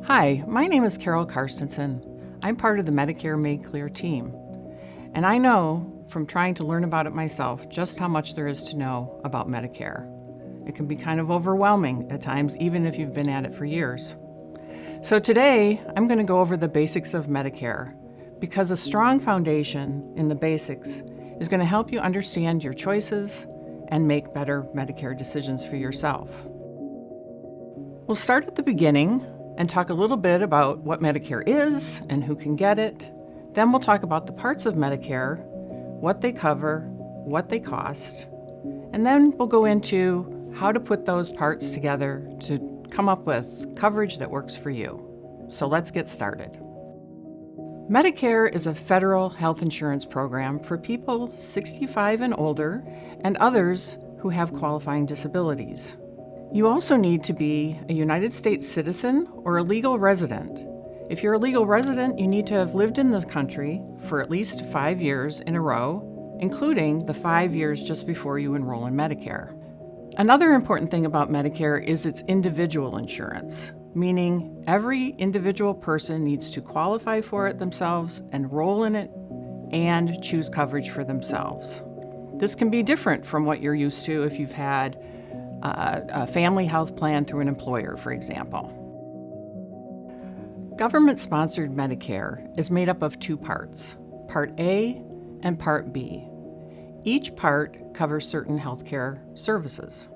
Hi, my name is Carol Karstensen. I'm part of the Medicare Made Clear team. And I know from trying to learn about it myself just how much there is to know about Medicare. It can be kind of overwhelming at times, even if you've been at it for years. So today, I'm going to go over the basics of Medicare, because a strong foundation in the basics is going to help you understand your choices and make better Medicare decisions for yourself. We'll start at the beginning and talk a little bit about what Medicare is and who can get it. Then we'll talk about the parts of Medicare, what they cover, what they cost, and then we'll go into how to put those parts together to come up with coverage that works for you. So let's get started. Medicare is a federal health insurance program for people 65 and older and others who have qualifying disabilities. You also need to be a United States citizen or a legal resident. If you're a legal resident, you need to have lived in the country for at least 5 years in a row, including the 5 years just before you enroll in Medicare. Another important thing about Medicare is its individual insurance, meaning every individual person needs to qualify for it themselves, enroll in it, and choose coverage for themselves. This can be different from what you're used to if you've had a family health plan through an employer, for example. Government-sponsored Medicare is made up of two parts, Part A and Part B. Each part covers certain healthcare services.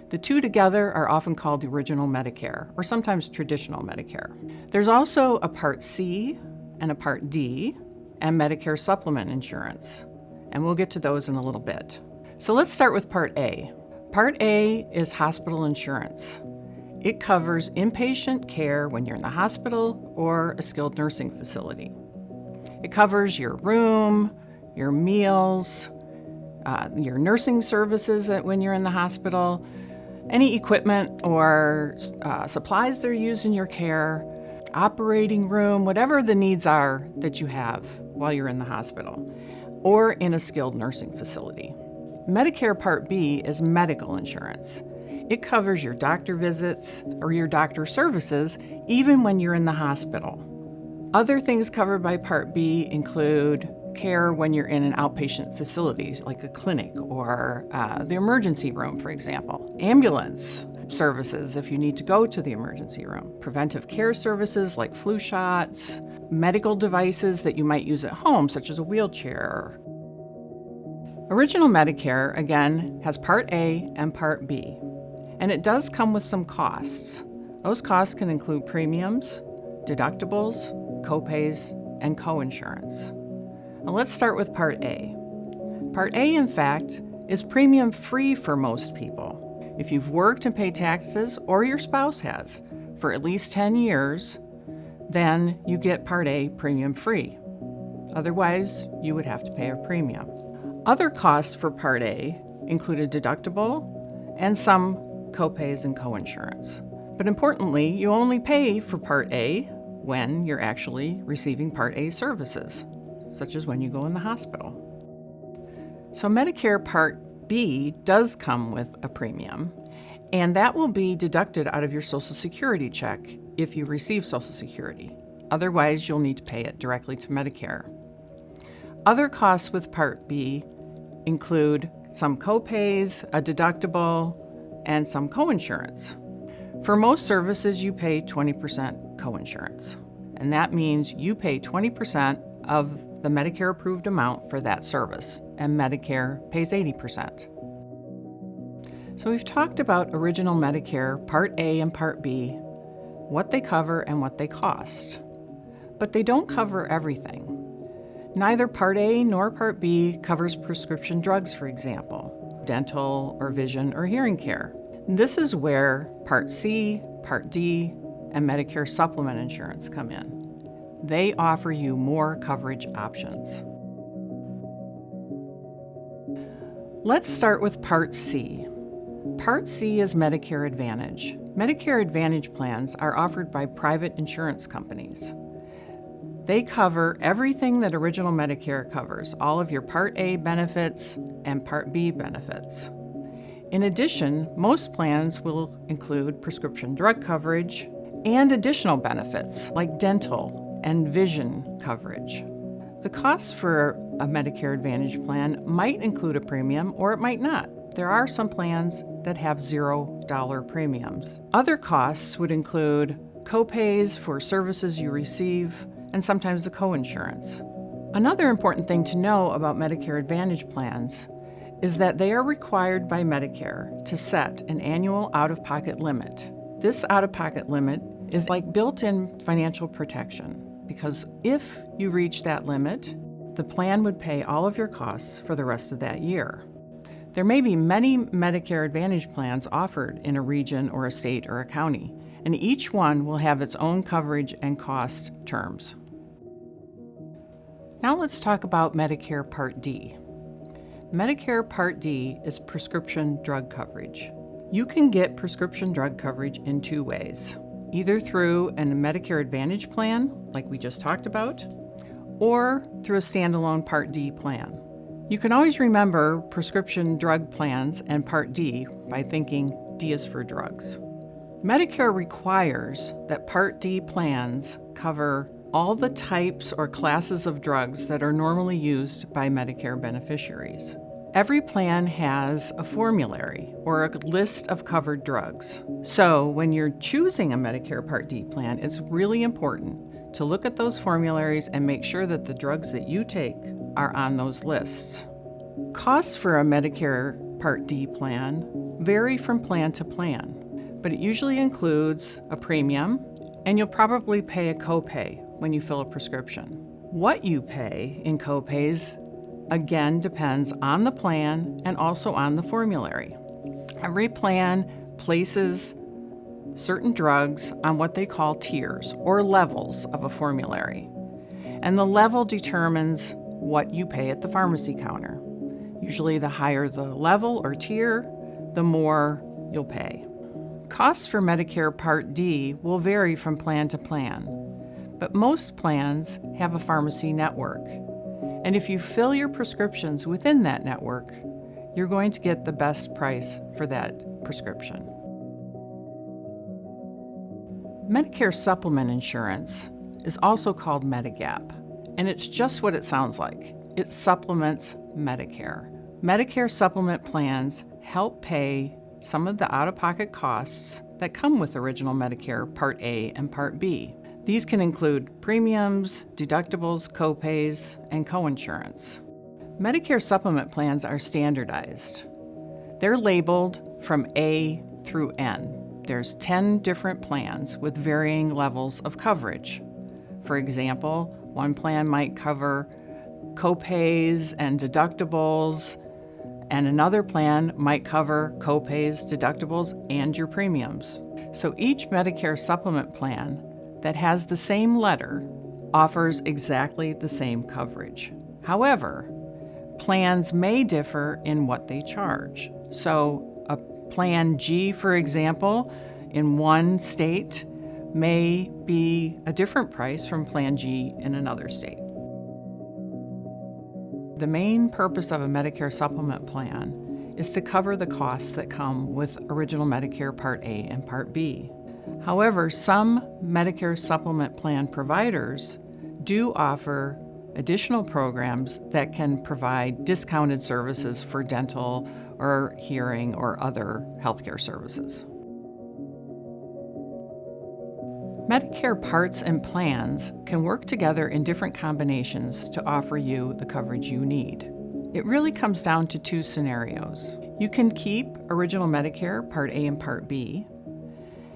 The two together are often called the Original Medicare, or sometimes Traditional Medicare. There's also a Part C and a Part D, and Medicare Supplement insurance, and we'll get to those in a little bit. So let's start with Part A. Part A is hospital insurance. It covers inpatient care when you're in the hospital or a skilled nursing facility. It covers your room, your meals, your nursing services when you're in the hospital, any equipment or supplies that are used in your care, operating room, whatever the needs are that you have while you're in the hospital or in a skilled nursing facility. Medicare Part B is medical insurance. It covers your doctor visits or your doctor services even when you're in the hospital. Other things covered by Part B include care when you're in an outpatient facility, like a clinic or the emergency room, for example. Ambulance services if you need to go to the emergency room. Preventive care services like flu shots. Medical devices that you might use at home, such as a wheelchair. Original Medicare, again, has Part A and Part B, and it does come with some costs. Those costs can include premiums, deductibles, copays, and coinsurance. Now let's start with Part A. Part A, in fact, is premium-free for most people. If you've worked and paid taxes, or your spouse has, for at least 10 years, then you get Part A premium-free. Otherwise, you would have to pay a premium. Other costs for Part A include a deductible and some copays and coinsurance. But importantly, you only pay for Part A when you're actually receiving Part A services, such as when you go in the hospital. So Medicare Part B does come with a premium, and that will be deducted out of your Social Security check if you receive Social Security. Otherwise, you'll need to pay it directly to Medicare. Other costs with Part B include some copays, a deductible, and some coinsurance. For most services, you pay 20% coinsurance, and that means you pay 20% of the Medicare-approved amount for that service, and Medicare pays 80%. So we've talked about Original Medicare, Part A and Part B, what they cover and what they cost. But they don't cover everything. Neither Part A nor Part B covers prescription drugs, for example, dental or vision or hearing care. This is where Part C, Part D, and Medicare Supplement insurance come in. They offer you more coverage options. Let's start with Part C. Part C is Medicare Advantage. Medicare Advantage plans are offered by private insurance companies. They cover everything that Original Medicare covers, all of your Part A benefits and Part B benefits. In addition, most plans will include prescription drug coverage and additional benefits like dental and vision coverage. The cost for a Medicare Advantage plan might include a premium or it might not. There are some plans that have $0 premiums. Other costs would include copays for services you receive and sometimes the coinsurance. Another important thing to know about Medicare Advantage plans is that they are required by Medicare to set an annual out-of-pocket limit. This out-of-pocket limit is like built-in financial protection because if you reach that limit, the plan would pay all of your costs for the rest of that year. There may be many Medicare Advantage plans offered in a region or a state or a county, and each one will have its own coverage and cost terms. Now let's talk about Medicare Part D. Medicare Part D is prescription drug coverage. You can get prescription drug coverage in two ways, either through a Medicare Advantage plan, like we just talked about, or through a standalone Part D plan. You can always remember prescription drug plans and Part D by thinking D is for drugs. Medicare requires that Part D plans cover all the types or classes of drugs that are normally used by Medicare beneficiaries. Every plan has a formulary or a list of covered drugs. So when you're choosing a Medicare Part D plan, it's really important to look at those formularies and make sure that the drugs that you take are on those lists. Costs for a Medicare Part D plan vary from plan to plan, but it usually includes a premium, and you'll probably pay a copay when you fill a prescription. What you pay in copays, again, depends on the plan and also on the formulary. Every plan places certain drugs on what they call tiers or levels of a formulary, and the level determines what you pay at the pharmacy counter. Usually the higher the level or tier, the more you'll pay. Costs for Medicare Part D will vary from plan to plan, but most plans have a pharmacy network. And if you fill your prescriptions within that network, you're going to get the best price for that prescription. Medicare supplement insurance is also called Medigap, and it's just what it sounds like. It supplements Medicare. Medicare supplement plans help pay some of the out-of-pocket costs that come with original Medicare Part A and Part B. These can include premiums, deductibles, copays, and coinsurance. Medicare supplement plans are standardized. They're labeled from A through N. There's 10 different plans with varying levels of coverage. For example, one plan might cover copays and deductibles, and another plan might cover copays, deductibles, and your premiums. So each Medicare supplement plan that has the same letter offers exactly the same coverage. However, plans may differ in what they charge. So a Plan G, for example, in one state may be a different price from Plan G in another state. The main purpose of a Medicare supplement plan is to cover the costs that come with original Medicare Part A and Part B. However, some Medicare supplement plan providers do offer additional programs that can provide discounted services for dental or hearing or other healthcare services. Medicare parts and plans can work together in different combinations to offer you the coverage you need. It really comes down to two scenarios. You can keep original Medicare Part A and Part B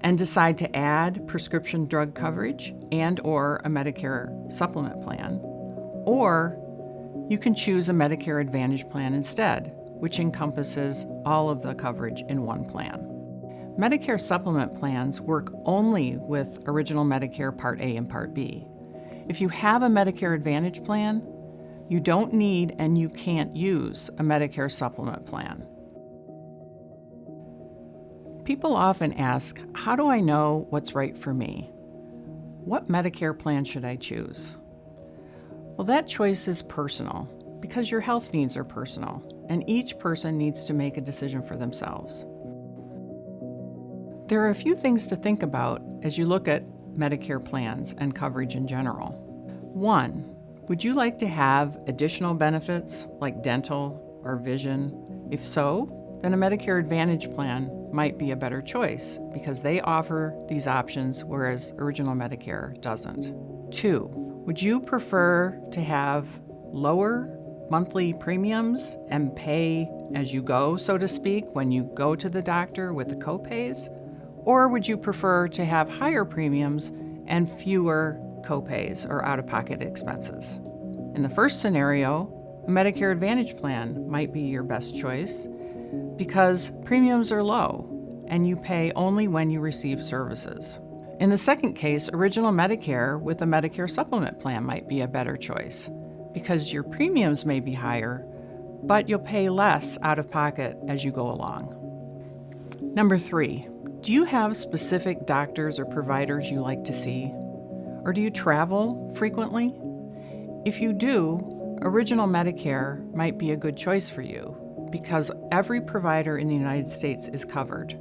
and decide to add prescription drug coverage and/or a Medicare supplement plan, or you can choose a Medicare Advantage plan instead, which encompasses all of the coverage in one plan. Medicare supplement plans work only with original Medicare Part A and Part B. If you have a Medicare Advantage plan, you don't need and you can't use a Medicare supplement plan. People often ask, how do I know what's right for me? What Medicare plan should I choose? Well, that choice is personal because your health needs are personal, and each person needs to make a decision for themselves. There are a few things to think about as you look at Medicare plans and coverage in general. 1. Would you like to have additional benefits like dental or vision? If so, then a Medicare Advantage plan might be a better choice because they offer these options, whereas Original Medicare doesn't. 2. Would you prefer to have lower monthly premiums and pay as you go, so to speak, when you go to the doctor with the copays? Or would you prefer to have higher premiums and fewer copays or out-of-pocket expenses? In the first scenario, a Medicare Advantage plan might be your best choice because premiums are low and you pay only when you receive services. In the second case, Original Medicare with a Medicare Supplement plan might be a better choice because your premiums may be higher, but you'll pay less out of pocket as you go along. Number 3, do you have specific doctors or providers you like to see? Or do you travel frequently? If you do, Original Medicare might be a good choice for you because every provider in the United States is covered.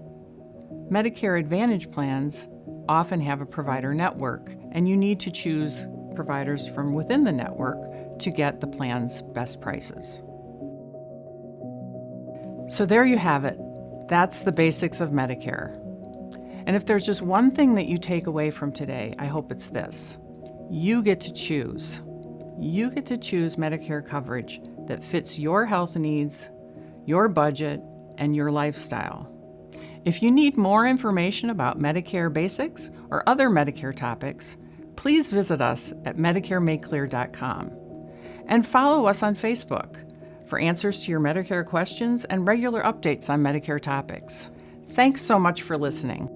Medicare Advantage plans often have a provider network, and you need to choose providers from within the network to get the plan's best prices. So there you have it. That's the basics of Medicare. And if there's just one thing that you take away from today, I hope it's this. You get to choose. You get to choose Medicare coverage that fits your health needs, your budget, and your lifestyle. If you need more information about Medicare basics or other Medicare topics, please visit us at MedicareMadeClear.com and follow us on Facebook for answers to your Medicare questions and regular updates on Medicare topics. Thanks so much for listening.